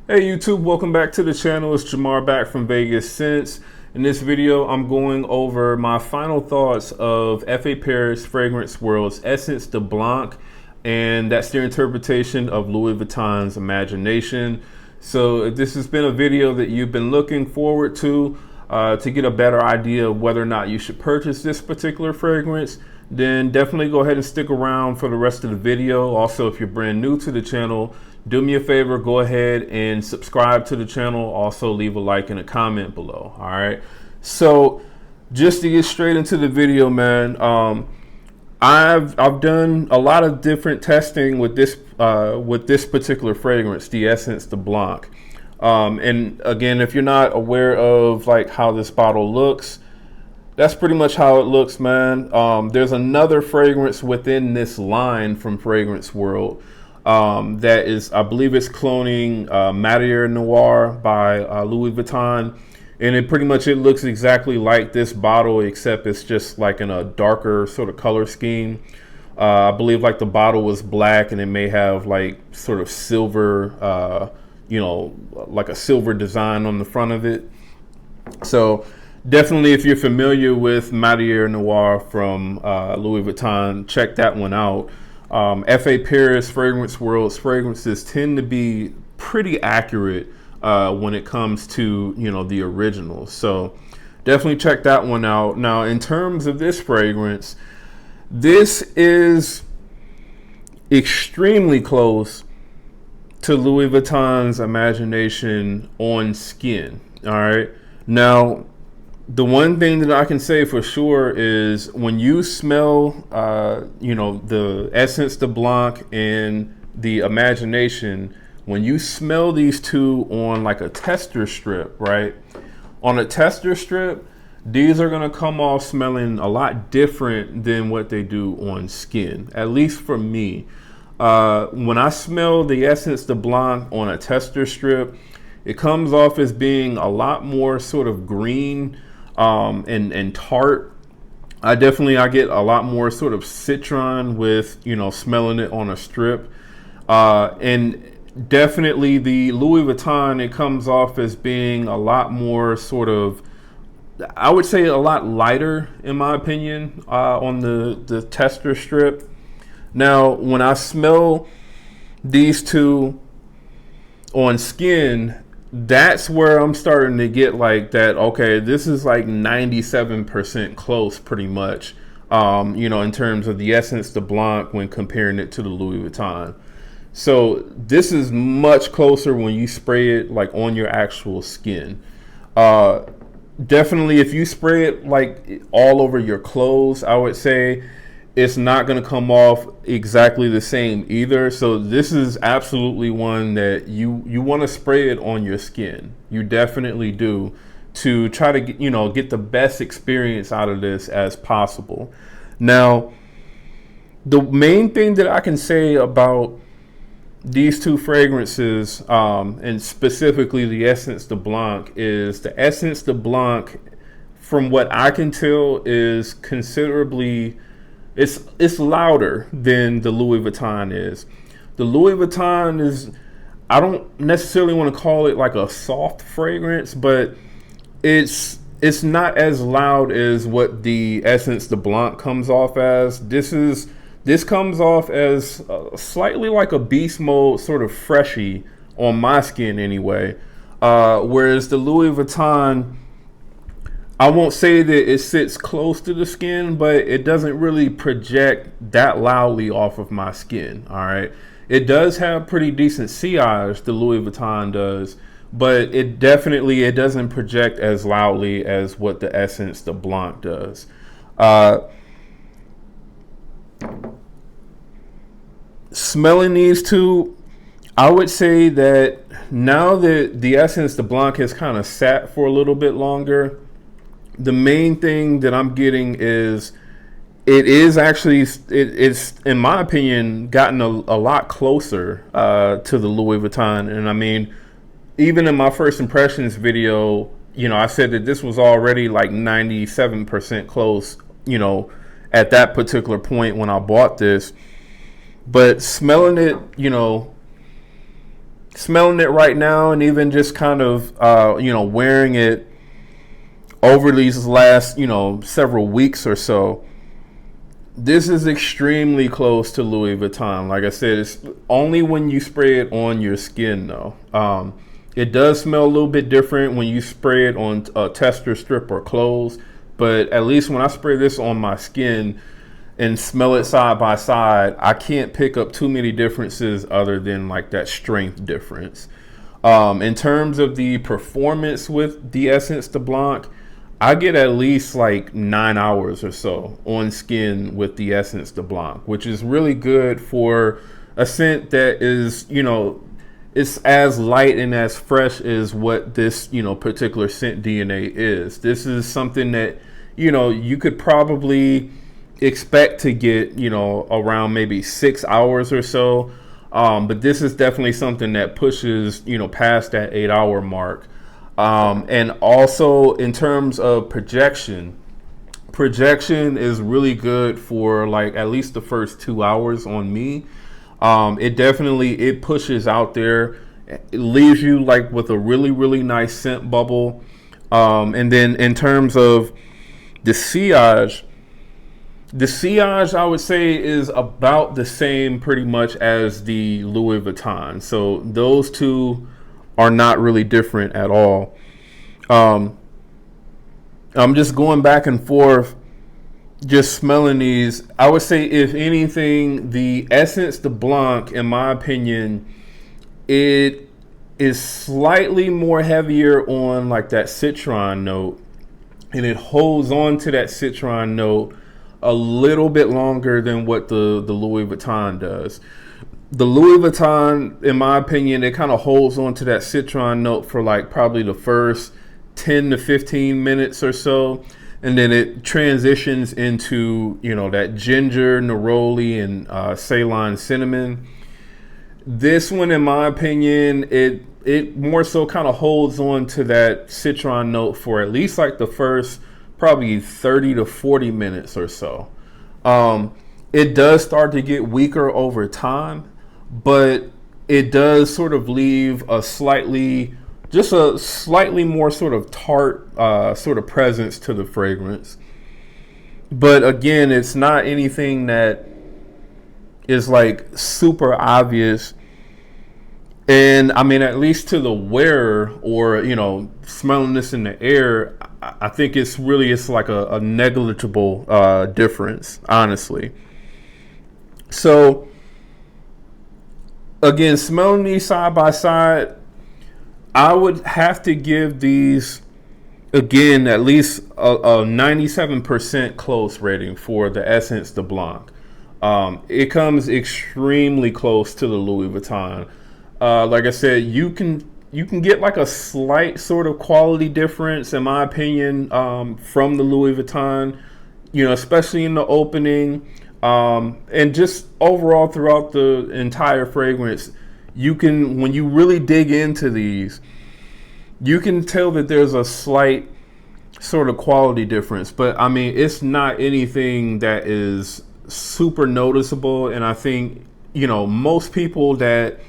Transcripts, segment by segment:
Hey YouTube, welcome back to the channel. It's Jamar back from Vegas Scents. In this video, I'm going over my final thoughts of F.A. Paris Fragrance World's Essence De Blanc, and that's their interpretation of Louis Vuitton's Imagination. So if this has been a video that you've been looking forward to get a better idea of whether or not you should purchase this particular fragrance, then definitely go ahead and stick around for the rest of the video. Also, if you're brand new to the channel, do me a favor, go ahead and subscribe to the channel. Also leave a like and a comment below. All right. So just to get straight into the video, man, I've done a lot of different testing with this particular fragrance, the Essence De Blanc. And again, if you're not aware of like how this bottle looks, that's pretty much how it looks, man. There's another fragrance within this line from Fragrance World that is, I believe it's cloning Matière Noir by Louis Vuitton. And it looks exactly like this bottle, except it's just like in a darker sort of color scheme. I believe like the bottle was black and it may have like sort of silver, like a silver design on the front of it. So definitely, if you're familiar with Matière Noir from Louis Vuitton, check that one out. F.A. Paris Fragrance World's fragrances tend to be pretty accurate when it comes to, the originals. So definitely check that one out. Now, in terms of this fragrance, this is extremely close to Louis Vuitton's Imagination on skin. All right. Now, the one thing that I can say for sure is when you smell, the Essence De Blanc and the Imagination, when you smell these two on like a tester strip, right? On a tester strip, these are going to come off smelling a lot different than what they do on skin, at least for me. When I smell the Essence De Blanc on a tester strip, it comes off as being a lot more sort of green and tart. I get a lot more sort of citron with, smelling it on a strip. And definitely the Louis Vuitton, it comes off as being a lot more sort of, I would say a lot lighter in my opinion, on the tester strip. Now, when I smell these two on skin, that's where I'm starting to get like that. Okay, this is like 97% close pretty much, in terms of the Essence De Blanc when comparing it to the Louis Vuitton. So this is much closer when you spray it like on your actual skin. Definitely if you spray it like all over your clothes, I would say it's not going to come off exactly the same either. So this is absolutely one that you want to spray it on your skin. You definitely do, to try to get the best experience out of this as possible. Now, the main thing that I can say about these two fragrances, and specifically the Essence De Blanc, is the Essence De Blanc, from what I can tell, is considerably, it's louder than the Louis Vuitton is. The Louis Vuitton is, I don't necessarily want to call it like a soft fragrance, but it's not as loud as what the Essence De Blanc comes off as. This comes off as slightly like a beast mode sort of freshy on my skin anyway. Whereas the Louis Vuitton, I won't say that it sits close to the skin, but it doesn't really project that loudly off of my skin. All right. It does have pretty decent sillage, the Louis Vuitton does, but it doesn't project as loudly as what the Essence De Blanc does. Smelling these two, I would say that now that the Essence De Blanc has kind of sat for a little bit longer, the main thing that I'm getting is it's in my opinion gotten a lot closer to the Louis Vuitton. And I mean, even in my first impressions video, I said that this was already like 97% close, at that particular point when I bought this. But smelling it, smelling it right now, and even just kind of wearing it over these last several weeks or so, this is extremely close to Louis Vuitton. Like I said, it's only when you spray it on your skin though. It does smell a little bit different when you spray it on a tester strip or clothes, but at least when I spray this on my skin and smell it side by side, I can't pick up too many differences other than like that strength difference. In terms of the performance with the Essence De Blanc, I get at least like 9 hours or so on skin with the Essence De Blanc, which is really good for a scent that is, it's as light and as fresh as what this, particular scent DNA is. This is something that, you could probably expect to get, around maybe 6 hours or so. But this is definitely something that pushes, past that 8 hour mark. And also in terms of projection is really good for like at least the first 2 hours on me. It pushes out there. It leaves you like with a really, really nice scent bubble. And then in terms of the sillage, I would say is about the same pretty much as the Louis Vuitton. So those two are not really different at all. I'm just going back and forth, just smelling these. I would say, if anything, the Essence De Blanc, in my opinion, it is slightly more heavier on like that citron note, and it holds on to that citron note a little bit longer than what the Louis Vuitton does. The Louis Vuitton, in my opinion, it kind of holds on to that citron note for like probably the first 10 to 15 minutes or so. And then it transitions into, that ginger, neroli, and Ceylon cinnamon. This one, in my opinion, it more so kind of holds on to that citron note for at least like the first probably 30 to 40 minutes or so. It does start to get weaker over time, but it does sort of leave a slightly more sort of tart sort of presence to the fragrance. But again, it's not anything that is like super obvious. And I mean, at least to the wearer, or, smelling this in the air, I think it's like a negligible difference, honestly. So again, smelling these side by side, I would have to give these, again, at least a 97% close rating for the Essence De Blanc. It comes extremely close to the Louis Vuitton. Like I said, you can get like a slight sort of quality difference, in my opinion, from the Louis Vuitton, especially in the opening, and just overall throughout the entire fragrance. When you really dig into these, you can tell that there's a slight sort of quality difference. But I mean, it's not anything that is super noticeable. And I think, most people that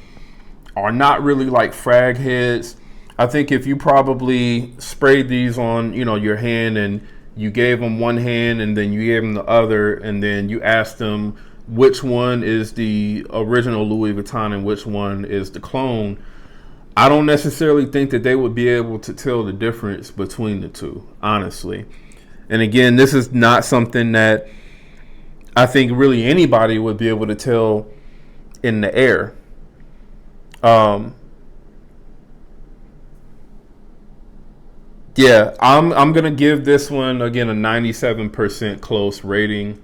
are not really like frag heads, I think if you probably sprayed these on, your hand, and you gave them one hand and then you gave them the other, and then you asked them which one is the original Louis Vuitton and which one is the clone, I don't necessarily think that they would be able to tell the difference between the two, honestly. And again, this is not something that I think really anybody would be able to tell in the air. Yeah, I'm gonna give this one again a 97% close rating.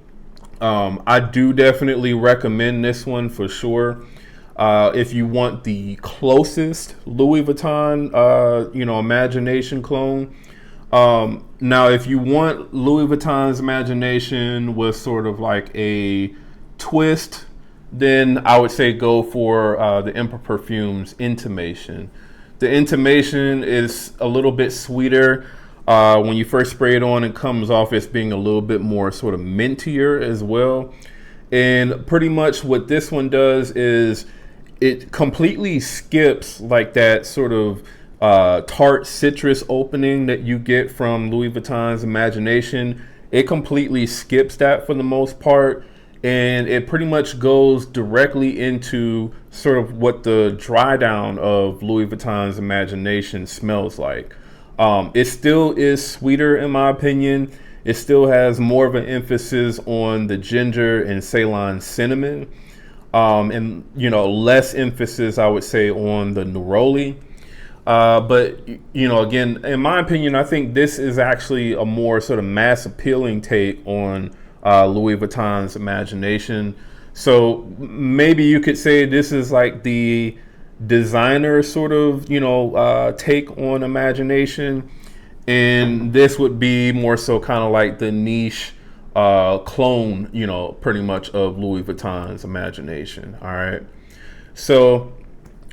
I do definitely recommend this one for sure. If you want the closest Louis Vuitton, Imagination clone. Now, if you want Louis Vuitton's Imagination with sort of like a twist, then I would say go for the Emperor Perfumes Intimation. The Intimation is a little bit sweeter. When you first spray it on, it comes off as being a little bit more sort of mintier as well. And pretty much what this one does is it completely skips like that sort of tart citrus opening that you get from Louis Vuitton's Imagination. It completely skips that for the most part, and it pretty much goes directly into sort of what the dry down of Louis Vuitton's Imagination smells like. It still is sweeter in my opinion. It still has more of an emphasis on the ginger and Ceylon cinnamon, and less emphasis, I would say, on the neroli. But again, in my opinion, I think this is actually a more sort of mass appealing take on Louis Vuitton's Imagination. So maybe you could say this is like the designer sort of take on Imagination, and this would be more so kind of like the niche clone, pretty much of Louis Vuitton's Imagination. All right, so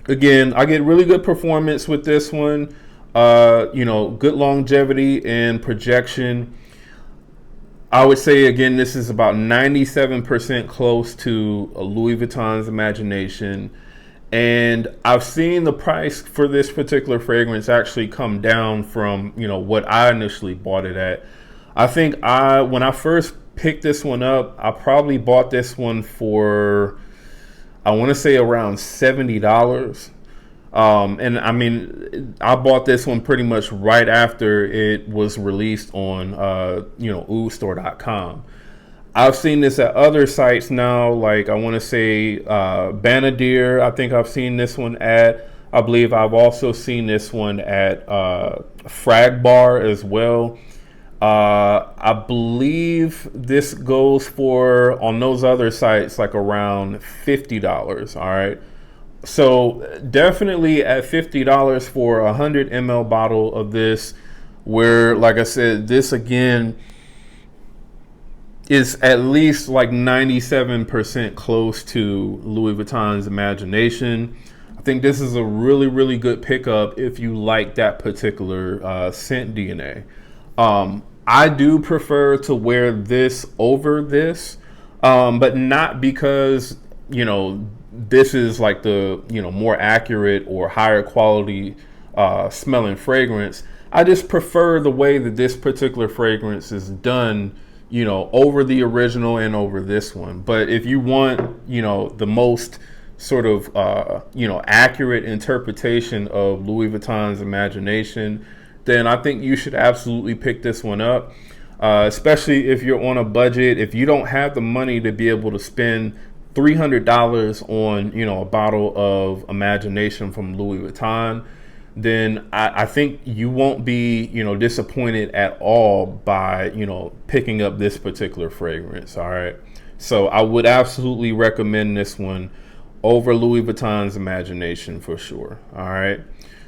again, I get really good performance with this one, good longevity and projection. I would say, again, this is about 97% close to a Louis Vuitton's Imagination. And I've seen the price for this particular fragrance actually come down from, what I initially bought it at. I think when I first picked this one up, I probably bought this one for, I want to say, around $70. And I mean, I bought this one pretty much right after it was released on, oudstore.com. I've seen this at other sites now, like I want to say Banadir. I think I've seen this one at. I believe I've also seen this one at Frag Bar as well. I believe this goes for, on those other sites, like around $50. All right. So definitely at $50 for a 100 ml bottle of this, where, like I said, this again is at least like 97% close to Louis Vuitton's Imagination. I think this is a really, really good pickup if you like that particular scent DNA. I do prefer to wear this over this, but not because, this is like the, more accurate or higher quality smelling fragrance. I just prefer the way that this particular fragrance is done, over the original and over this one. But if you want, the most sort of, accurate interpretation of Louis Vuitton's Imagination, then I think you should absolutely pick this one up, especially if you're on a budget. If you don't have the money to be able to spend $300 on, a bottle of Imagination from Louis Vuitton, then I think you won't be, disappointed at all by, picking up this particular fragrance. All right. So I would absolutely recommend this one over Louis Vuitton's Imagination for sure. All right.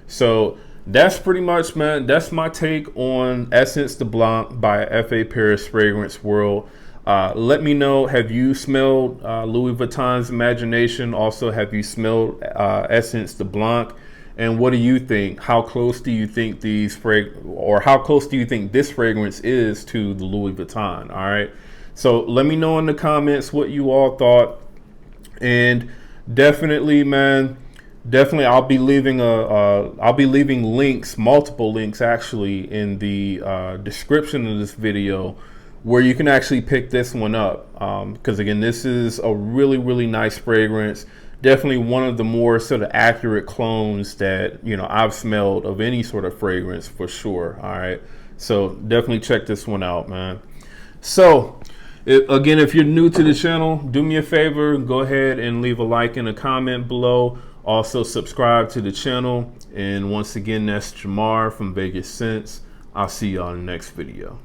So that's pretty much, man, that's my take on Essence De Blanc by F.A. Paris Fragrance World. Let me know, have you smelled Louis Vuitton's Imagination? Also, have you smelled Essence De Blanc? And what do you think? How close do you think how close do you think this fragrance is to the Louis Vuitton? All right. So let me know in the comments what you all thought. And definitely, man, I'll be leaving links, multiple links actually, in the description of this video, where you can actually pick this one up. Because again, this is a really, really nice fragrance. Definitely one of the more sort of accurate clones that, I've smelled of any sort of fragrance for sure. All right. So definitely check this one out, man. So again, if you're new to the channel, do me a favor, go ahead and leave a like and a comment below. Also subscribe to the channel. And once again, that's Jamar from Vegas Scents. I'll see y'all in the next video.